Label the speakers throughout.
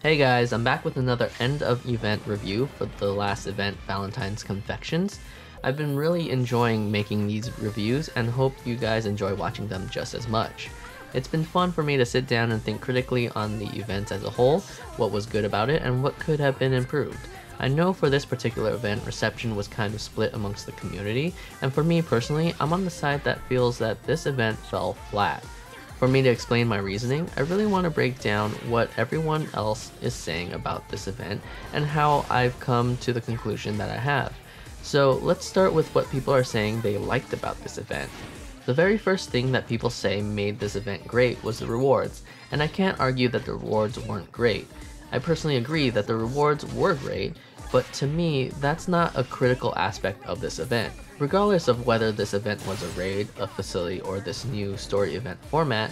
Speaker 1: Hey guys, I'm back with another end of event review for the last event, Valentine's Confections. I've been really enjoying making these reviews and hope you guys enjoy watching them just as much. It's been fun for me to sit down and think critically on the event as a whole, what was good about it, and what could have been improved. I know for this particular event, reception was kind of split amongst the community, and for me personally, I'm on the side that feels that this event fell flat. For me to explain my reasoning, I really want to break down what everyone else is saying about this event and how I've come to the conclusion that I have. So let's start with what people are saying they liked about this event. The very first thing that people say made this event great was the rewards, and I can't argue that the rewards weren't great. I personally agree that the rewards were great, but to me, that's not a critical aspect of this event. Regardless of whether this event was a raid, a facility, or this new story event format,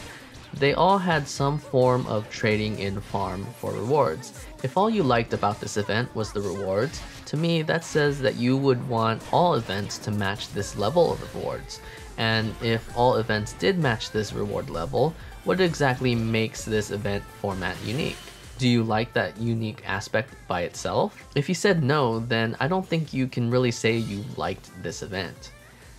Speaker 1: they all had some form of trading in farm for rewards. If all you liked about this event was the rewards, to me that says that you would want all events to match this level of rewards. And if all events did match this reward level, what exactly makes this event format unique? Do you like that unique aspect by itself? If you said no, then I don't think you can really say you liked this event.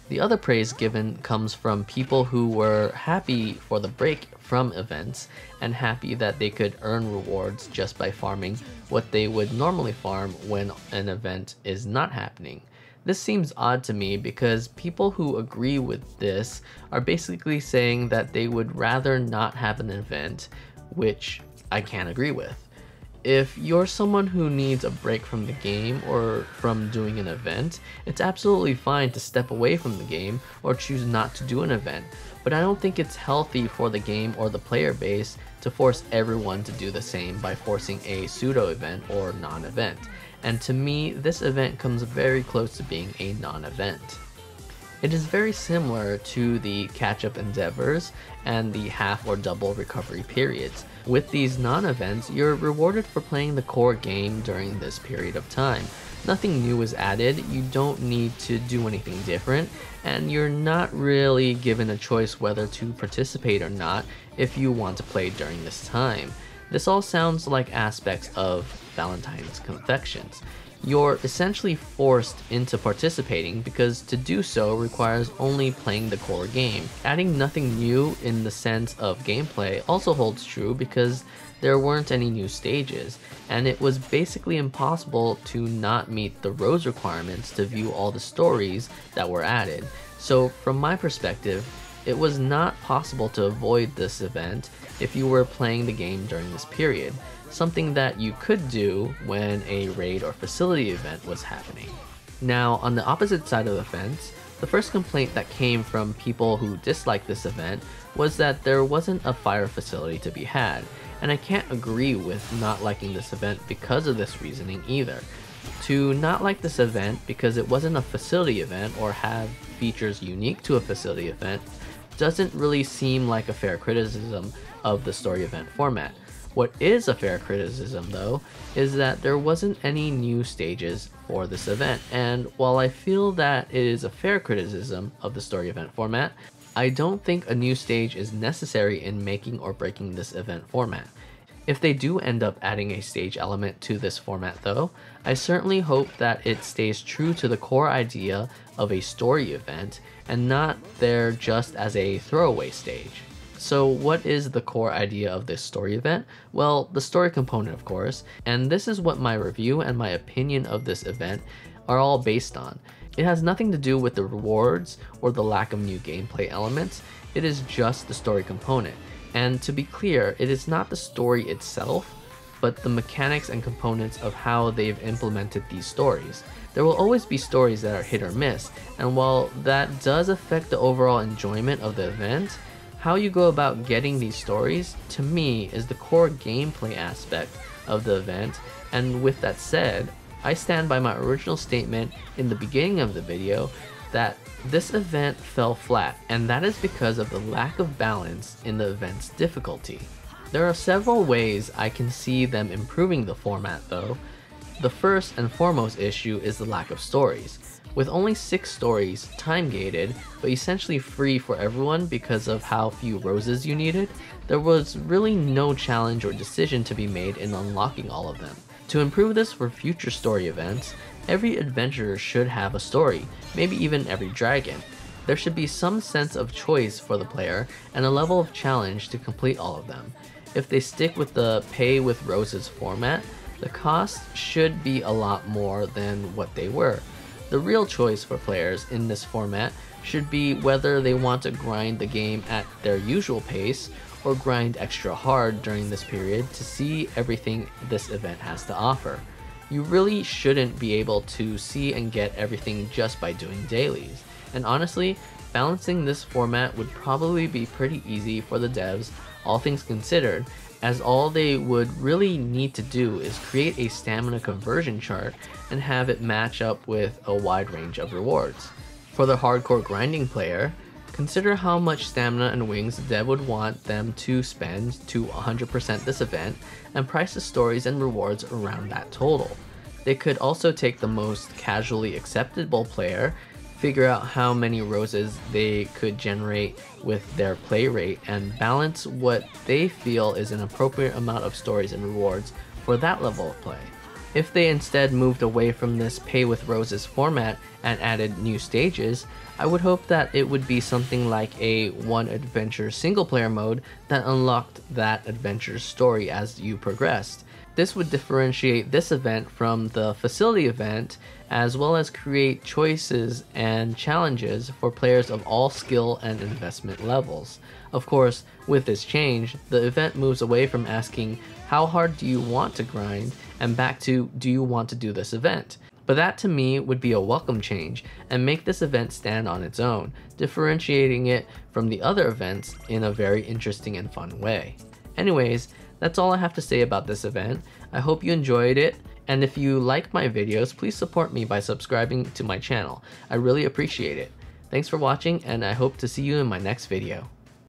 Speaker 1: The other praise given comes from people who were happy for the break from events and happy that they could earn rewards just by farming what they would normally farm when an event is not happening. This seems odd to me because people who agree with this are basically saying that they would rather not have an event, which I can't agree with. If you're someone who needs a break from the game or from doing an event, it's absolutely fine to step away from the game or choose not to do an event, but I don't think it's healthy for the game or the player base to force everyone to do the same by forcing a pseudo event or non-event. And to me, this event comes very close to being a non-event. It is very similar to the catch-up endeavors and the half or double recovery periods. With these non-events, you're rewarded for playing the core game during this period of time. Nothing new is added, you don't need to do anything different, and you're not really given a choice whether to participate or not if you want to play during this time. This all sounds like aspects of Valentine's Confections. You're essentially forced into participating because to do so requires only playing the core game. Adding nothing new in the sense of gameplay also holds true because there weren't any new stages, and it was basically impossible to not meet the rose requirements to view all the stories that were added. So from my perspective, it was not possible to avoid this event if you were playing the game during this period, something that you could do when a raid or facility event was happening. Now, on the opposite side of the fence, the first complaint that came from people who disliked this event was that there wasn't a fire facility to be had, and I can't agree with not liking this event because of this reasoning either. To not like this event because it wasn't a facility event or have features unique to a facility event doesn't really seem like a fair criticism of the story event format. What is a fair criticism though, is that there wasn't any new stages for this event, and while I feel that it is a fair criticism of the story event format, I don't think a new stage is necessary in making or breaking this event format. If they do end up adding a stage element to this format though, I certainly hope that it stays true to the core idea of a story event and not there just as a throwaway stage. So what is the core idea of this story event? Well, the story component of course, and this is what my review and my opinion of this event are all based on. It has nothing to do with the rewards or the lack of new gameplay elements, it is just the story component. And to be clear, it is not the story itself, but the mechanics and components of how they've implemented these stories. There will always be stories that are hit or miss, and while that does affect the overall enjoyment of the event, how you go about getting these stories, to me, is the core gameplay aspect of the event, and with that said, I stand by my original statement in the beginning of the video that this event fell flat, and that is because of the lack of balance in the event's difficulty. There are several ways I can see them improving the format though. The first and foremost issue is the lack of stories. With only 6 stories, time gated, but essentially free for everyone because of how few roses you needed, there was really no challenge or decision to be made in unlocking all of them. To improve this for future story events, every adventurer should have a story, maybe even every dragon. There should be some sense of choice for the player and a level of challenge to complete all of them. If they stick with the pay with roses format, the cost should be a lot more than what they were. The real choice for players in this format should be whether they want to grind the game at their usual pace or grind extra hard during this period to see everything this event has to offer. You really shouldn't be able to see and get everything just by doing dailies. And honestly, balancing this format would probably be pretty easy for the devs, all things considered, as all they would really need to do is create a stamina conversion chart and have it match up with a wide range of rewards. For the hardcore grinding player, consider how much stamina and wings the dev would want them to spend to 100% this event and price the stories and rewards around that total. They could also take the most casually acceptable player, figure out how many roses they could generate with their play rate, and balance what they feel is an appropriate amount of stories and rewards for that level of play. If they instead moved away from this pay with roses format and added new stages, I would hope that it would be something like a one adventure single player mode that unlocked that adventure's story as you progressed. This would differentiate this event from the facility event, as well as create choices and challenges for players of all skill and investment levels. Of course, with this change, the event moves away from asking how hard do you want to grind and back to do you want to do this event. But that to me would be a welcome change and make this event stand on its own, differentiating it from the other events in a very interesting and fun way. Anyways, that's all I have to say about this event. I hope you enjoyed it, and if you like my videos, please support me by subscribing to my channel. I really appreciate it. Thanks for watching, and I hope to see you in my next video.